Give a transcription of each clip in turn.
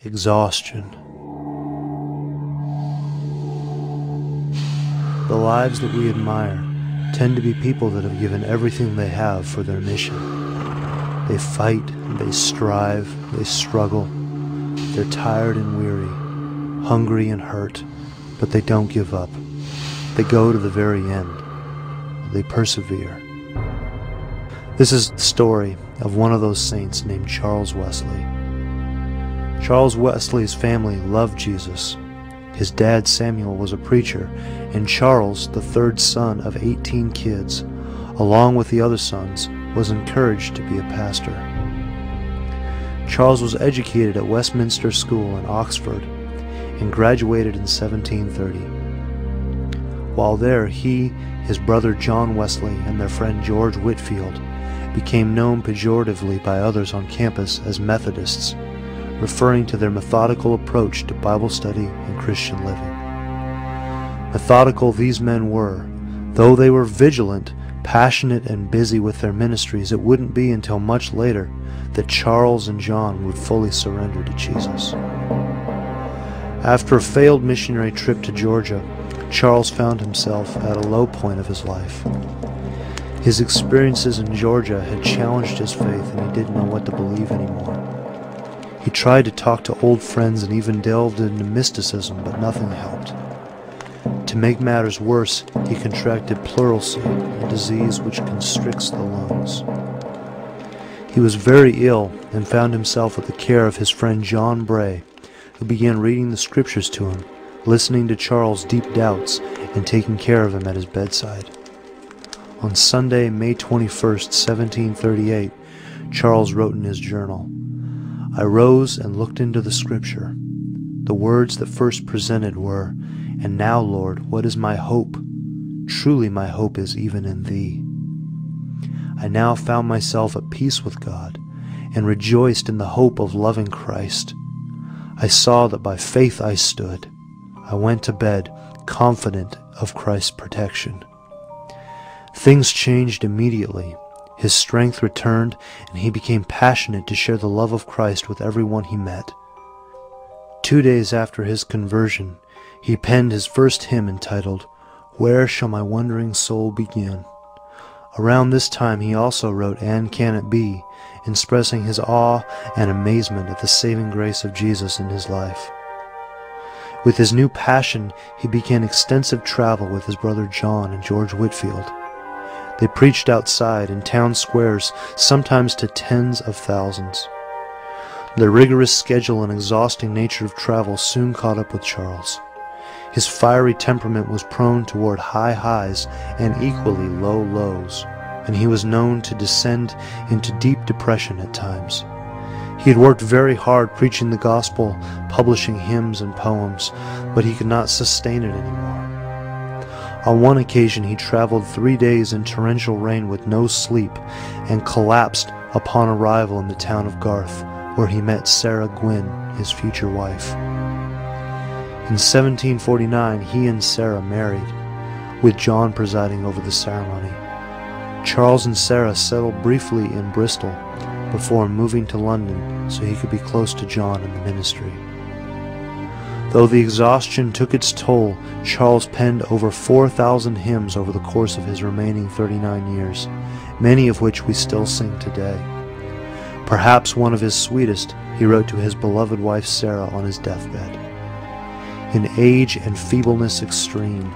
exhaustion. The lives that we admire tend to be people that have given everything they have for their mission. They fight, they strive, they struggle. They're tired and weary, hungry and hurt, but they don't give up. They go to the very end. They persevere. This is the story of one of those saints named Charles Wesley. Charles Wesley's family loved Jesus. His dad Samuel was a preacher, and Charles, the third son of 18 kids, along with the other sons, was encouraged to be a pastor. Charles was educated at Westminster School in Oxford and graduated in 1730. While there, he, his brother John Wesley, and their friend George Whitefield became known pejoratively by others on campus as Methodists, referring to their methodical approach to Bible study and Christian living. Methodical these men were. Though they were vigilant, passionate, and busy with their ministries, it wouldn't be until much later that Charles and John would fully surrender to Jesus. After a failed missionary trip to Georgia, Charles found himself at a low point of his life. His experiences in Georgia had challenged his faith, and he didn't know what to believe anymore. He tried to talk to old friends and even delved into mysticism, but nothing helped. To make matters worse, he contracted pleurisy, a disease which constricts the lungs. He was very ill and found himself at the care of his friend John Bray, who began reading the scriptures to him, listening to Charles' deep doubts, and taking care of him at his bedside. On Sunday, May 21st, 1738, Charles wrote in his journal, "I rose and looked into the scripture. The words that first presented were, 'And now, Lord, what is my hope? Truly my hope is even in Thee.' I now found myself at peace with God, and rejoiced in the hope of loving Christ. I saw that by faith I stood. I went to bed, confident of Christ's protection." Things changed immediately. His strength returned, and he became passionate to share the love of Christ with everyone he met. 2 days after his conversion, he penned his first hymn entitled, "Where Shall My Wandering Soul Begin?" Around this time he also wrote "And Can It Be?", expressing his awe and amazement at the saving grace of Jesus in his life. With his new passion, he began extensive travel with his brother John and George Whitefield. They preached outside in town squares, sometimes to tens of thousands. The rigorous schedule and exhausting nature of travel soon caught up with Charles. His fiery temperament was prone toward high highs and equally low lows, and he was known to descend into deep depression at times. He had worked very hard preaching the gospel, publishing hymns and poems, but he could not sustain it anymore. On one occasion he traveled 3 days in torrential rain with no sleep, and collapsed upon arrival in the town of Garth, where he met Sarah Gwynn, his future wife. In 1749 he and Sarah married, with John presiding over the ceremony. Charles and Sarah settled briefly in Bristol before moving to London so he could be close to John in the ministry. Though the exhaustion took its toll, Charles penned over 4,000 hymns over the course of his remaining 39 years, many of which we still sing today. Perhaps one of his sweetest he wrote to his beloved wife Sarah on his deathbed. "In age and feebleness extreme,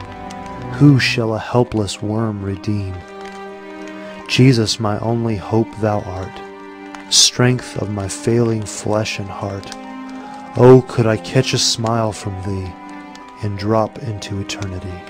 who shall a helpless worm redeem? Jesus, my only hope thou art, strength of my failing flesh and heart. Oh, could I catch a smile from thee and drop into eternity."